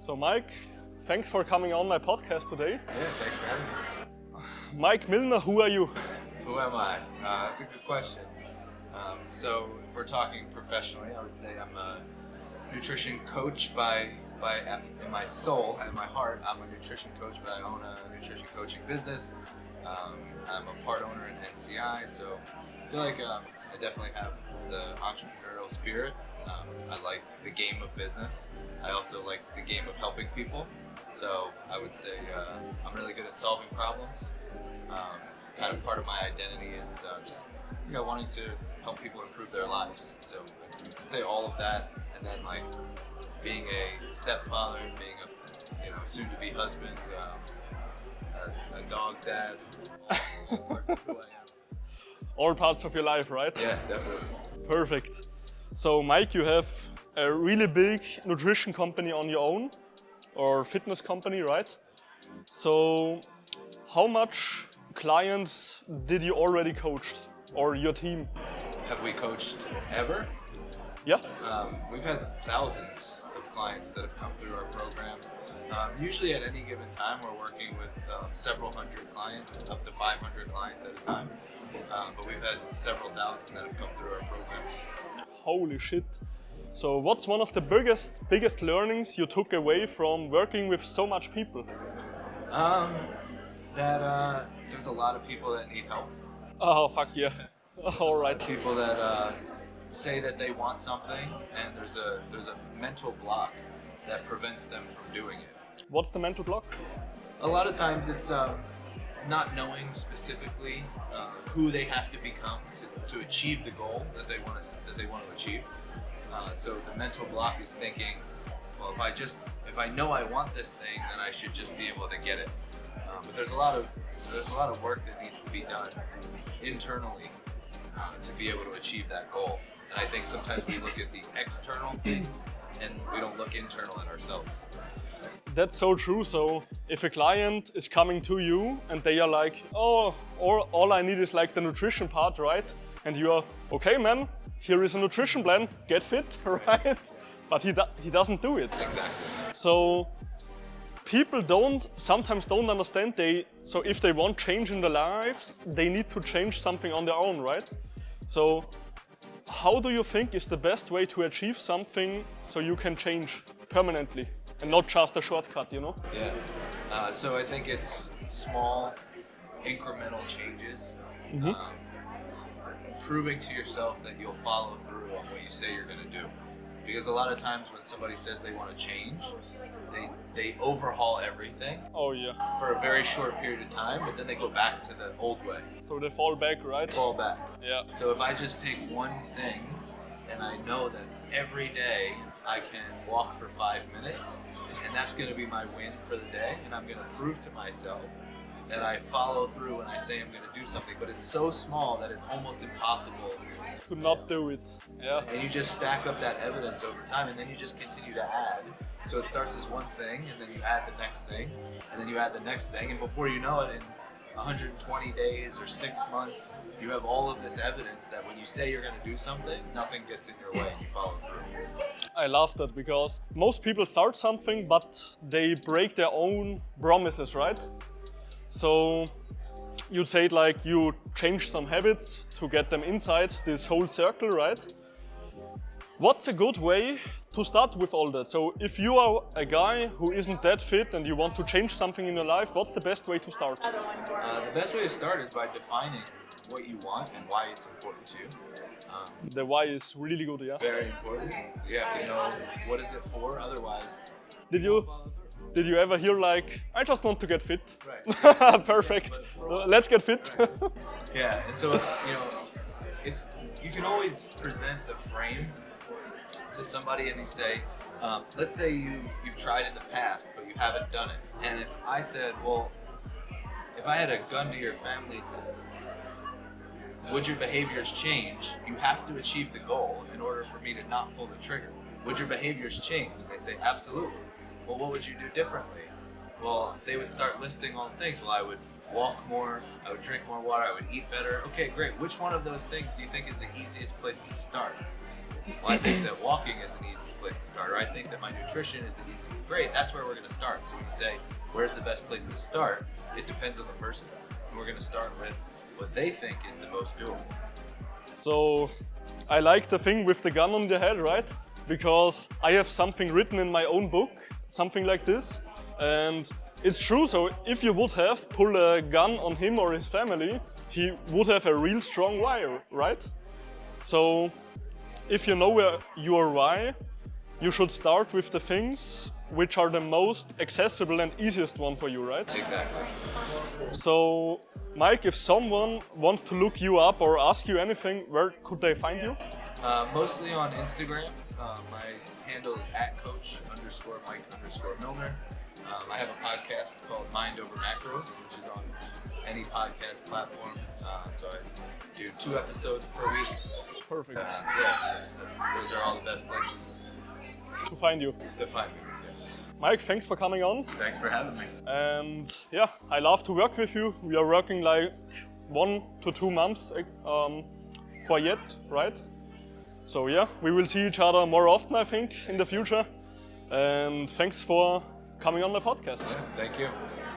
So Mike, thanks for coming on my podcast today. Yeah, thanks for having me. Mike Millner, who are you? Who am I? That's a good question. So if we're talking professionally, I would say I'm a nutrition coach in my soul and my heart. I'm a nutrition coach, but I own a nutrition coaching business. I'm a part owner in NCI, so I feel like I definitely have the entrepreneurial spirit. I like the game of business. I also like the game of helping people. So I would say I'm really good at solving problems. Kind of part of my identity is just wanting to help people improve their lives. So I'd say all of that, and then like being a stepfather, being a soon-to-be husband, a dog dad, all parts of who I am. All parts of your life, right? Yeah, definitely. Perfect. So Mike, you have a really big nutrition company on your own, or fitness company, right? So how much clients did you already coached, or your team? Have we coached ever? Yeah. We've had thousands of clients that have come through our program. Usually at any given time, we're working with several hundred clients, up to 500 clients at a time. But we've had several thousand that have come through our program. Holy shit. So what's one of the biggest learnings you took away from working with so much people? That there's a lot of people that need help. Oh, fuck yeah. All right. People that say that they want something, and there's a mental block that prevents them from doing it. What's the mental block? A lot of times it's not knowing specifically who they have to become to achieve the goal that they want to achieve. So the mental block is thinking, well, if I know I want this thing, then I should just be able to get it. But there's a lot of work that needs to be done internally to be able to achieve that goal. And I think sometimes we look at the external things and we don't look internal at ourselves. That's so true. So if a client is coming to you and they are like, oh, all I need is like the nutrition part, right? And you are, okay, man, here is a nutrition plan, get fit, right? But he doesn't do it. Exactly. So people sometimes don't understand. So if they want change in their lives, they need to change something on their own, right? So how do you think is the best way to achieve something so you can change permanently and not just a shortcut, you know? Yeah. So I think it's small, incremental changes. Mm-hmm. Proving to yourself that you'll follow through on what you say you're going to do. Because a lot of times when somebody says they want to change, they overhaul everything. Oh yeah. For a very short period of time, but then they go back to the old way. So they fall back, right? Fall back. Yeah. So if I just take one thing and I know that every day I can walk for 5 minutes, and that's going to be my win for the day, and I'm going to prove to myself that I follow through when I say I'm going to do something, but it's so small that it's almost impossible to not do it. Yeah. And you just stack up that evidence over time, and then you just continue to add. So it starts as one thing, and then you add the next thing, and then you add the next thing, and before you know it, in 120 days or 6 months, you have all of this evidence that when you say you're going to do something, nothing gets in your way and you follow through. I love that because most people start something, but they break their own promises, right? So you'd say it like you change some habits to get them inside this whole circle, right? What's a good way to start with all that? So if you are a guy who isn't that fit and you want to change something in your life, what's the best way to start? The best way to start is by defining what you want and why it's important to you. The why is really good, yeah? Very important. You have to know what is it for, otherwise Did you ever hear like, I just want to get fit? Right. Perfect. Let's get fit. Yeah, and so you can always present the frame to somebody and you say, let's say you've tried in the past but you haven't done it. And if I said, well, if I had a gun to your family's head, would your behaviors change? You have to achieve the goal in order for me to not pull the trigger. Would your behaviors change? They say, absolutely. Well, what would you do differently? Well, they would start listing all the things. Well, I would walk more, I would drink more water, I would eat better. Okay, great. Which one of those things do you think is the easiest place to start? well, I think that walking is an easiest place to start, or I think that my nutrition is the easiest. Great, that's where we're going to start. So when you say, where's the best place to start, it depends on the person. And we're going to start with what they think is the most doable. So I like the thing with the gun on the head, right? Because I have something written in my own book, something like this. And it's true, so if you would have pulled a gun on him or his family, he would have a real strong why, right? So if you know where your why, you should start with the things which are the most accessible and easiest one for you, right? Exactly. So Mike, if someone wants to look you up or ask you anything, where could they find you? Mostly on Instagram. My handle is @coach_Mike_Millner. I have a podcast called Mind Over Macros, which is on any podcast platform. So I do 2 episodes per week. Perfect. Those are all the best places To find you. to find me. Mike, thanks for coming on. Thanks for having me. And yeah, I love to work with you. We are working like 1 to 2 months for yet, right? So yeah, we will see each other more often, I think, in the future. And thanks for coming on my podcast. Yeah, thank you.